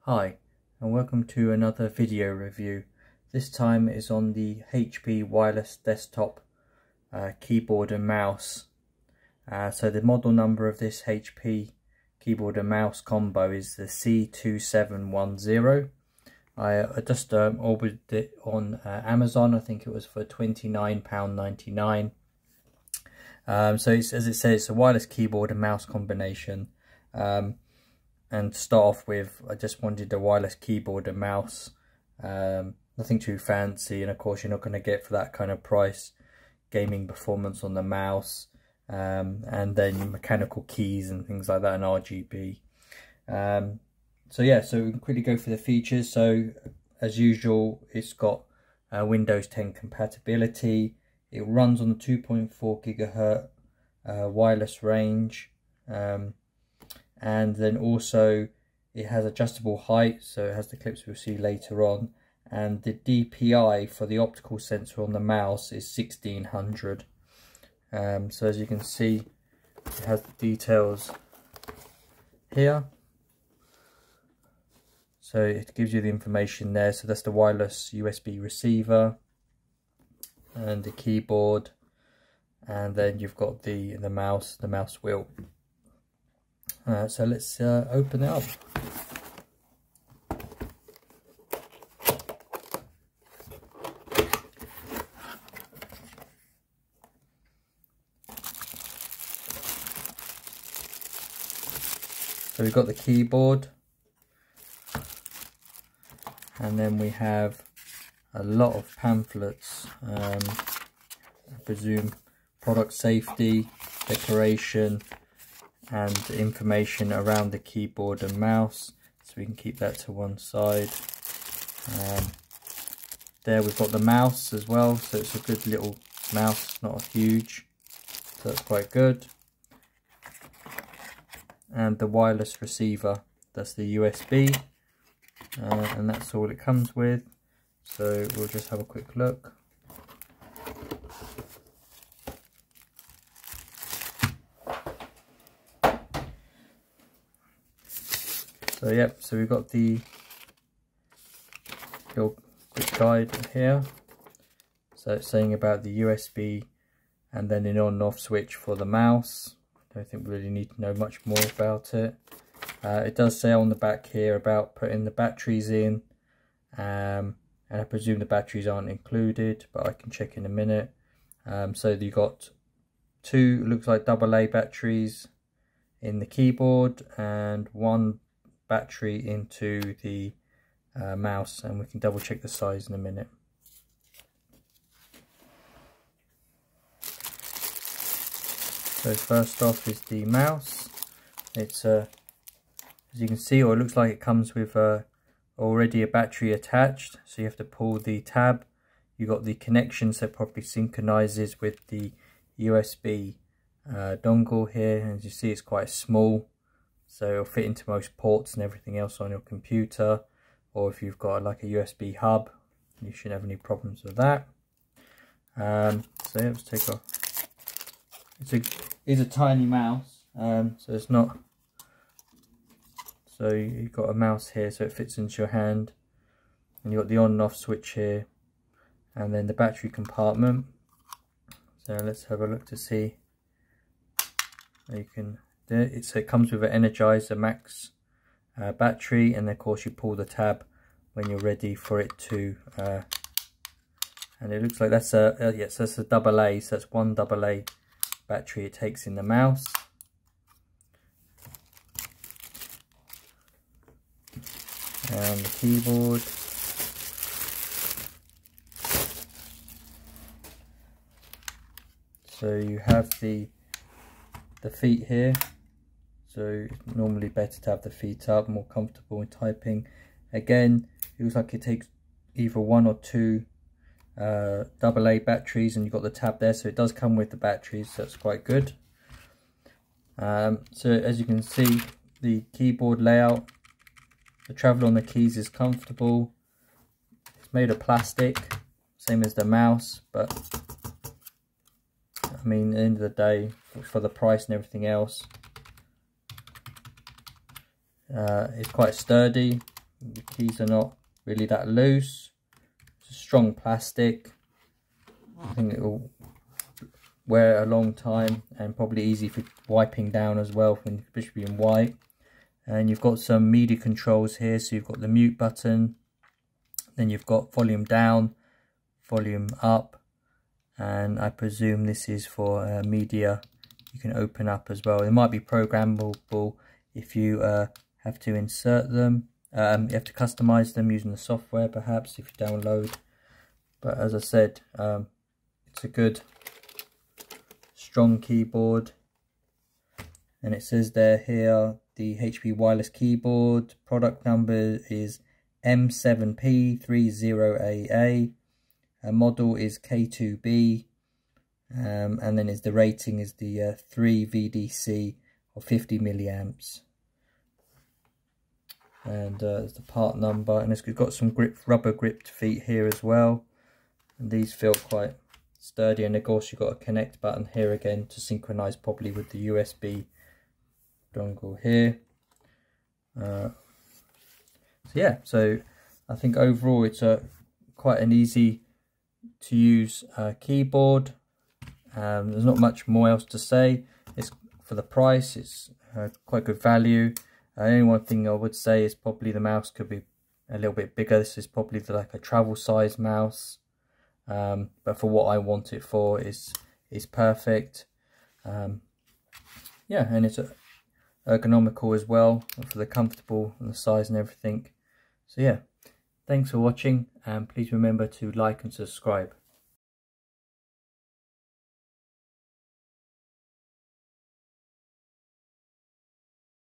Hi, and welcome to another video review. This time is on the HP wireless desktop keyboard and mouse. So the model number of this HP keyboard and mouse combo is the C2710. I just ordered it on Amazon. I think it was for £29.99. So it's, as it says, it's a wireless keyboard and mouse combination. And to start off with, I just wanted a wireless keyboard and mouse, nothing too fancy, and of course you're not going to get for that kind of price gaming performance on the mouse, and then mechanical keys and things like that, and RGB. So yeah, so we can quickly go for the features. So as usual, it's got Windows 10 compatibility. It runs on the 2.4 gigahertz wireless range. And then also it has adjustable height, so it has the clips we'll see later on, and the DPI for the optical sensor on the mouse is 1600. So as you can see, it has the details here, so it gives you the information there. So that's the wireless USB receiver and the keyboard, and then you've got the mouse wheel. So let's open it up. So we've got the keyboard, and then we have a lot of pamphlets, I presume product safety, decoration, and information around the keyboard and mouse, so we can keep that to one side. There we've got the mouse as well, so it's a good little mouse, not huge, so that's quite good. And the wireless receiver, that's the USB, and that's all it comes with. So we'll just have a quick look. So yep, so we've got the little quick guide here. So it's saying about the USB and then an on and off switch for the mouse. I don't think we really need to know much more about it. It does say on the back here about putting the batteries in, and I presume the batteries aren't included, but I can check in a minute. So you got two, looks like AA batteries in the keyboard and one battery into the mouse, and we can double check the size in a minute. So first off is the mouse. It's as you can see, or it looks like it comes with already a battery attached, so you have to pull the tab. You got the connection, so it probably synchronizes with the USB dongle here, and as you see it's quite small, so it'll fit into most ports and everything else on your computer, or if you've got like a USB hub, you shouldn't have any problems with that. So yeah, let's take off. It's a tiny mouse, so it's not. So you've got a mouse here, so it fits into your hand, and you've got the on and off switch here, and then the battery compartment. So let's have a look to see. You can. So it comes with an Energizer Max battery, and of course you pull the tab when you're ready for it to. And it looks like that's a yes, that's a AA. So that's one AA battery it takes in the mouse. And the keyboard. So you have the feet here. So it's normally better to have the feet up, more comfortable in typing. Again, it looks like it takes either one or two AA batteries, and you've got the tab there, so it does come with the batteries, so that's quite good. So as you can see, the keyboard layout, the travel on the keys is comfortable. It's made of plastic, same as the mouse, but I mean, at the end of the day, for the price and everything else, it's quite sturdy. The keys are not really that loose. It's a strong plastic. I think it will wear a long time and probably easy for wiping down as well, especially in white. And you've got some media controls here, so you've got the mute button, then you've got volume down, volume up, and I presume this is for media you can open up as well. It might be programmable if you have to insert them. You have to customize them using the software perhaps if you download. But as I said, it's a good strong keyboard. And it says there here, the HP wireless keyboard product number is M7P30AA. Model is K2B, and then the rating is the 3 VDC or 50 milliamps. And there's the part number, and it's got some rubber gripped feet here as well. And these feel quite sturdy, and of course you've got a connect button here again to synchronize probably with the USB dongle here. So yeah, so I think overall it's quite an easy to use keyboard. There's not much more else to say. It's for the price, it's quite good value. Only one thing I would say is probably the mouse could be a little bit bigger. This is probably like a travel size mouse, but for what I want it for is perfect. Yeah, and it's ergonomical as well for the comfortable and the size and everything. So yeah, thanks for watching, and please remember to like and subscribe.